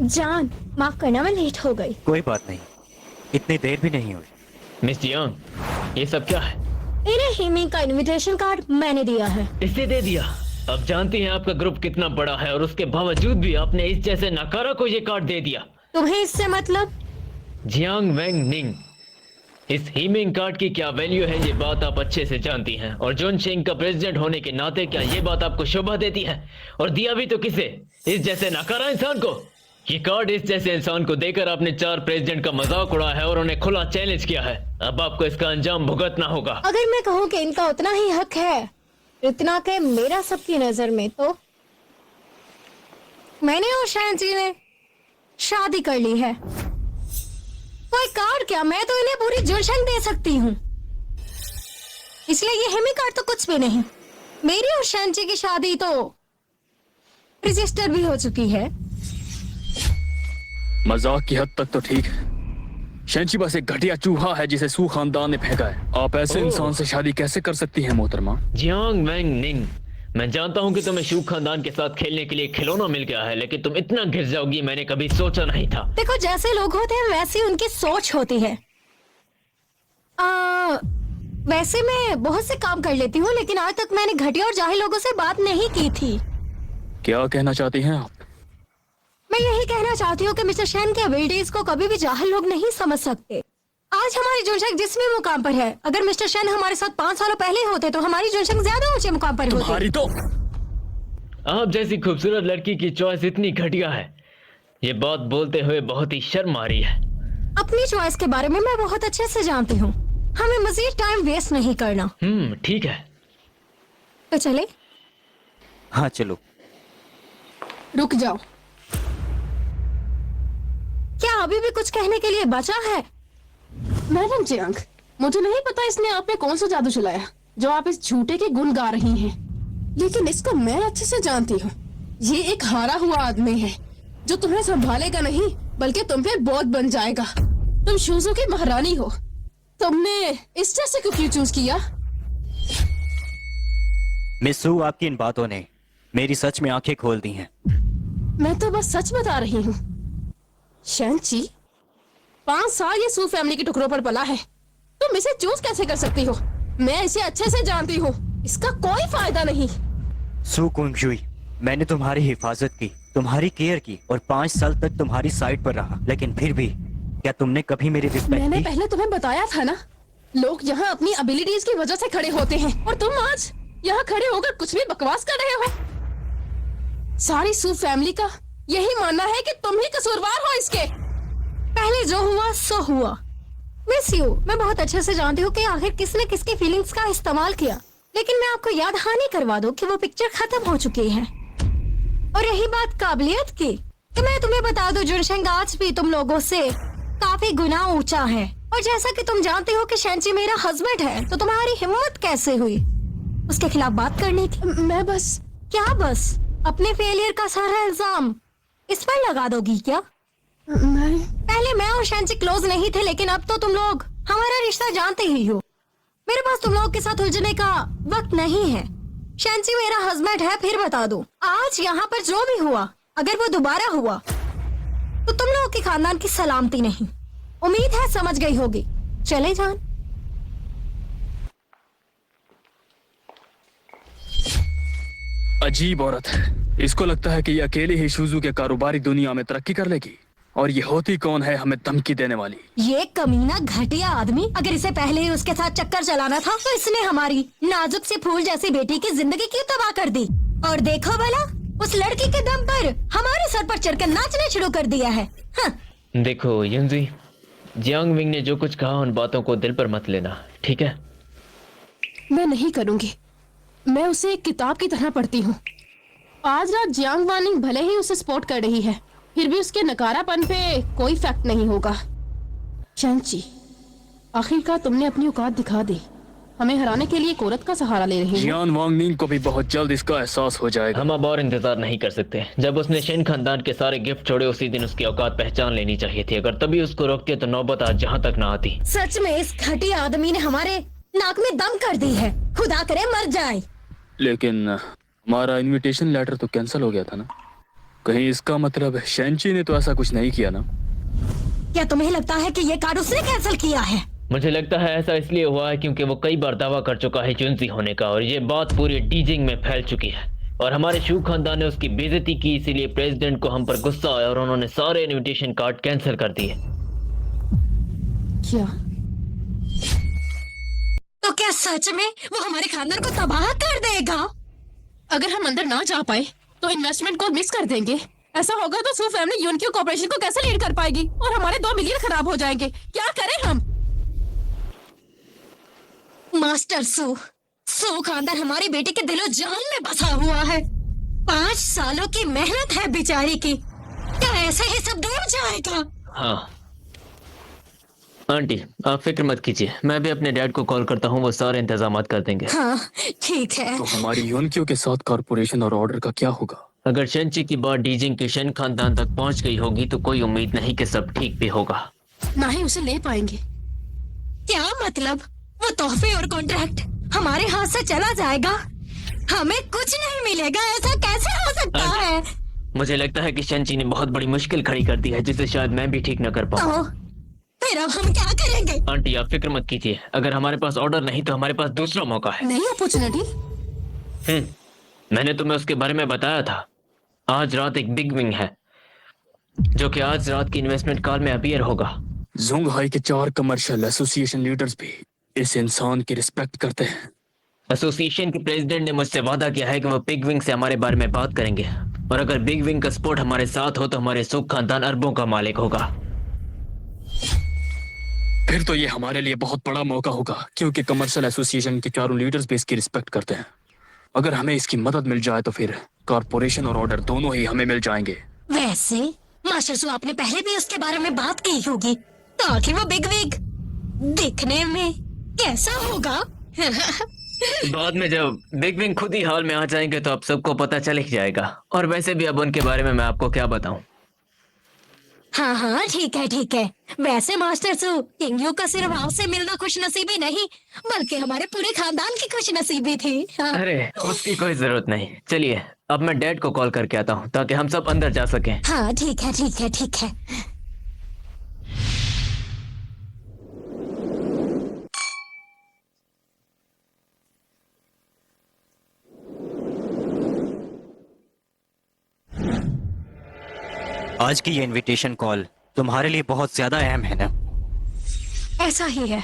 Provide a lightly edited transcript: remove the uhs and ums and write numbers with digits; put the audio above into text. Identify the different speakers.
Speaker 1: जान, माफ करना मैं लेट हो गई।
Speaker 2: कोई बात नहीं, इतनी देर भी नहीं हुई।
Speaker 3: मिस जियांग, ये सब क्या है?
Speaker 1: इन्हें हिमी का इनविटेशन कार्ड मैंने दिया है।
Speaker 3: इसे दे दिया? अब जानती हैं आपका ग्रुप कितना बड़ा है और उसके बावजूद भी आपने इस जैसे नकारा को ये कार्ड दे दिया।
Speaker 1: तुम्हें इससे मतलब?
Speaker 3: जियांग वैंग निंग, इस हीमिंग कार्ड की क्या वैल्यू है ये बात आप अच्छे से जानती हैं, और जोन शेंग का प्रेसिडेंट होने के नाते क्या ये बात आपको शोभा देती है? और दिया भी तो किसे? इस जैसे नकारा इंसान को। ये कार्ड इस जैसे इंसान को देकर आपने 4 प्रेसिडेंट का मजाक उड़ाया है और उन्हें खुला चैलेंज किया है। अब आपको इसका अंजाम भुगतना होगा।
Speaker 1: अगर मैं कहूँ कि इनका उतना ही हक है इतना के मेरा सबकी नजर में, तो मैंने और शायन जी ने शादी कर ली है। कोई कार्ड क्या, मैं तो इन्हें पूरी जुल्शन दे सकती हूँ। इसलिए ये हेमी कार्ड तो कुछ भी नहीं। मेरी और शायन जी की शादी तो रजिस्टर भी हो चुकी है।
Speaker 4: मजाक की हद तक तो ठीक है। शेंची बस एक घटिया चूहा है जिसे सू खानदान ने फेंका है। आप ऐसे इंसान से शादी कैसे कर सकती हैं मोहतरमा?
Speaker 3: जियांग वैंग निंग, मैं जानता हूँ कि तुम्हें शू खानदान के साथ खेलने के लिए खिलौना मिल गया है, लेकिन तुम इतना गिर जाओगी मैंने कभी सोचा नहीं था।
Speaker 1: देखो, जैसे लोग होते हैं वैसी उनकी सोच होती है। वैसे मैं बहुत से काम कर लेती हूँ, लेकिन आज तक मैंने घटिया और जाहिल लोगों से बात नहीं की थी।
Speaker 4: क्या कहना चाहती हैं आप?
Speaker 1: मैं यही कहना चाहती हूँ कि मिस्टर शैन के एबिलिटीज को कभी भी जाहिल लोग नहीं समझ सकते। आज हमारी जुनशंग जिस भी मुकाम पर है, अगर मिस्टर शैन हमारे साथ 5 सालों पहले होते तो हमारी जुनशंग ज्यादा ऊंचे मुकाम पर होती।
Speaker 4: तुम्हारी तो
Speaker 3: आप जैसी खूबसूरत लड़की की चॉइस इतनी घटिया है, ये बात बोलते हुए बहुत ही शर्म आ रही है।
Speaker 1: अपनी चॉइस के बारे में मैं बहुत अच्छे से जानती हूँ। हमें मजीद टाइम वेस्ट नहीं करना।
Speaker 3: ठीक है,
Speaker 1: तो चले?
Speaker 2: हाँ चलो।
Speaker 1: रुक जाओ, क्या अभी भी कुछ कहने के लिए बचा है?
Speaker 5: मैडम जियांग, मुझे नहीं पता इसने आप पे कौन सा जादू चलाया जो आप इस झूठे के गुण गा रही हैं, लेकिन इसको मैं अच्छे से जानती हूँ। ये एक हारा हुआ आदमी है जो तुम्हें संभालेगा नहीं बल्कि तुम पे बोझ बन जाएगा। तुम शूजों की महारानी हो, तुमने इस जैसे को क्यों चूज किया?
Speaker 2: मिस सू, आपकी इन बातों ने मेरी सच में आंखें खोल दी हैं।
Speaker 5: मैं तो बस सच बता रही हूँ। शैनची 5 साल ये सू फैमिली के टुकड़ों पर पला है, तुम इसे चूज कैसे कर सकती हो? मैं इसे अच्छे से जानती हूँ, इसका कोई फायदा नहीं।
Speaker 2: सू कुंगशुई, मैंने तुम्हारी हिफाजत की, तुम्हारी केयर की और 5 साल तक तुम्हारी साइड पर रहा, लेकिन फिर भी क्या तुमने कभी मेरी रिस्पेक्ट
Speaker 5: मैंने
Speaker 2: की?
Speaker 5: पहले तुम्हें बताया था ना, लोग यहाँ अपनी एबिलिटीज की वजह से खड़े होते हैं और तुम आज यहाँ खड़े होकर कुछ भी बकवास कर रहे हो। सारी सू फैमिली का यही मानना है कि तुम ही कसूरवार हो इसके।
Speaker 1: पहले जो हुआ सो हुआ। मिस यू, मैं बहुत अच्छे से जानती हूँ कि आखिर किसने किसकी फीलिंग्स का इस्तेमाल किया, लेकिन मैं आपको याद हानि करवा दूं कि वो पिक्चर खत्म हो चुकी है। और रही बात काबिलियत की, तो मैं तुम्हें बता दूं, जुनशंग आज भी तुम लोगों से काफी गुना ऊंचा है। और जैसा कि तुम जानते हो कि शैनची मेरा हस्बैंड है, तो तुम्हारी हिम्मत कैसे हुई उसके खिलाफ बात करने की?
Speaker 5: मैं बस
Speaker 1: क्या बस अपने फेलियर का सारा इल्जाम इस पर लगा दोगी क्या? पहले मैं और शैनची क्लोज नहीं थे, लेकिन अब तो तुम लोग हमारा रिश्ता जानते ही हो। मेरे पास तुम लोग के साथ उलझने का वक्त नहीं है। शैनची मेरा हस्बैंड है। फिर बता दूं, आज यहाँ पर जो भी हुआ, अगर वो दोबारा हुआ तो तुम लोगों के खानदान की सलामती नहीं। उम्मीद है समझ गई होगी। चले जान।
Speaker 4: अजीब औरत है। इसको लगता है कि ये अकेले ही शूजू के कारोबारी दुनिया में तरक्की कर लेगी, और ये होती कौन है हमें धमकी देने वाली?
Speaker 1: ये कमीना घटिया आदमी, अगर इसे पहले ही उसके साथ चक्कर चलाना था तो इसने हमारी नाजुक सी फूल जैसी बेटी की जिंदगी क्यों तबाह कर दी? और देखो भला, उस लड़की के दम पर हमारे सर पर चढ़कर नाचना शुरू कर दिया है। हाँ।
Speaker 3: देखो यंजी, जियांग विंग ने जो कुछ कहा उन बातों को दिल पर मत लेना, ठीक है?
Speaker 5: मैं नहीं करूंगी। मैं उसे एक किताब की तरह पढ़ती हूँ। आज रात जियांग वानिंग भले ही उसे सपोर्ट कर रही है, फिर भी उसके नकारापन पे कोई फैक्ट नहीं होगा। चंची, आखिरकार तुमने अपनी औकात दिखा दी। हमें हराने के लिए एक औरत का सहारा ले रही है।
Speaker 4: जियान वांगनिंग को भी बहुत जल्द इसका एहसास हो जाएगा।
Speaker 3: हम अब और इंतजार नहीं कर सकते। जब उसने शेन खानदान के सारे गिफ्ट छोड़े उसी दिन उसकी औकात पहचान लेनी चाहिए थी। अगर तभी उसको रोकते तो नौबत आज जहाँ तक ना आती।
Speaker 1: सच में इस घटिया आदमी ने हमारे नाक में दम कर दी है। खुदा करे मर जाए।
Speaker 4: लेकिन हमारा इनविटेशन लेटर तो कैंसिल हो गया था ना? कहीं इसका मतलब शेंची ने तो ऐसा कुछ नहीं किया ना?
Speaker 1: क्या तुम्हें लगता है कि ये कार्ड उसने कैंसिल किया है?
Speaker 3: मुझे लगता है ऐसा इसलिए हुआ है क्योंकि वो कई बार दावा कर चुका है जुनसी होने का और ये बात पूरी डीजिंग में फैल चुकी है और हमारे शू खानदान ने उसकी बेइज्जती की, इसीलिए प्रेसिडेंट को हम पर गुस्सा आया और उन्होंने सारे इनविटेशन कार्ड कैंसिल कर दिए।
Speaker 5: क्या?
Speaker 1: तो क्या सच में वो हमारे खानदान को तबाह कर देगा?
Speaker 5: अगर हम अंदर ना जा पाए तो इन्वेस्टमेंट को मिस कर देंगे। ऐसा होगा तो सू फैमिली यूनक्यू कॉर्पोरेशन को कैसे लीड कर पाएगी और हमारे 2 मिलियन खराब हो जाएंगे। क्या करें हम?
Speaker 1: मास्टर सू खानदान हमारी बेटी के दिलो जान में बसा हुआ है। 5 सालों की मेहनत है बेचारी की, क्या ऐसे ही सब डूब जाएगा?
Speaker 3: हाँ आंटी, आप फिक्र मत कीजिए, मैं भी अपने डैड को कॉल करता हूँ, वो सारे इंतजाम कर देंगे।
Speaker 1: हाँ ठीक है।
Speaker 4: तो हमारी यूनक्यू के साथ कॉर्पोरेशन और ऑर्डर का क्या होगा?
Speaker 3: अगर शेंची की बात डीजिंग के शन खानदान तक पहुंच गई होगी तो कोई उम्मीद नहीं कि सब ठीक भी होगा।
Speaker 5: ना ही उसे ले पाएंगे।
Speaker 1: क्या मतलब? वो तोहफे और कॉन्ट्रैक्ट हमारे हाथ से चला जाएगा, हमें कुछ नहीं मिलेगा? ऐसा कैसे हो सकता है?
Speaker 3: मुझे लगता है कि शेंची ने बहुत बड़ी मुश्किल खड़ी कर दी है जिसे शायद मैं भी ठीक न कर पाऊँ।
Speaker 1: तो फिर अब हम क्या करेंगे?
Speaker 3: आंटी आप फिक्र मत कीजिए, अगर हमारे पास ऑर्डर नहीं तो हमारे पास दूसरा मौका है।
Speaker 5: नई अपॉर्चुनिटी?
Speaker 3: मैंने तुम्हें उसके बारे में बताया था। आज रात एक बिग विंग है जो कि आज रात की इन्वेस्टमेंट कॉल में अपीयर होगा।
Speaker 4: जुंगहाई के 4 कमर्शियल एसोसिएशन लीडर्स भी इस इंसान की रिस्पेक्ट करते हैं।
Speaker 3: एसोसिएशन के प्रेसिडेंट ने मुझसे वादा किया है कि वो बिग विंग से हमारे बारे में बात करेंगे और अगर बिग विंग का सपोर्ट हमारे साथ हो तो हमारे सुख खानदान अरबों का मालिक होगा।
Speaker 4: फिर तो ये हमारे लिए बहुत बड़ा मौका होगा क्योंकि कमर्शियल एसोसिएशन के 4 लीडर्स भी इसकी रिस्पेक्ट करते हैं। अगर हमें इसकी मदद मिल जाए तो फिर कॉर्पोरेशन और ऑर्डर दोनों ही हमें मिल जाएंगे।
Speaker 1: वैसे मास्टर सू आपने पहले भी उसके बारे में बात की होगी, तो आखिर वो बिग विग दिखने में कैसा होगा?
Speaker 3: बाद में जब बिग विंग खुद ही हाल में आ जाएंगे तो आप सबको पता चल ही जाएगा। और वैसे भी अब उनके बारे में मैं आपको क्या बताऊं।
Speaker 1: हाँ हाँ ठीक है। वैसे मास्टर सू, किंग यू का सिर्फ आपसे मिलना खुशनसीबी नहीं बल्कि हमारे पूरे खानदान की खुशनसीबी थी। हाँ।
Speaker 3: अरे उसकी कोई जरूरत नहीं। चलिए अब मैं डैड को कॉल करके आता हूँ ताकि हम सब अंदर जा सकें।
Speaker 1: हाँ ठीक है।
Speaker 2: आज की ये इनविटेशन कॉल तुम्हारे लिए बहुत ज्यादा अहम है ना?
Speaker 1: ऐसा ही है।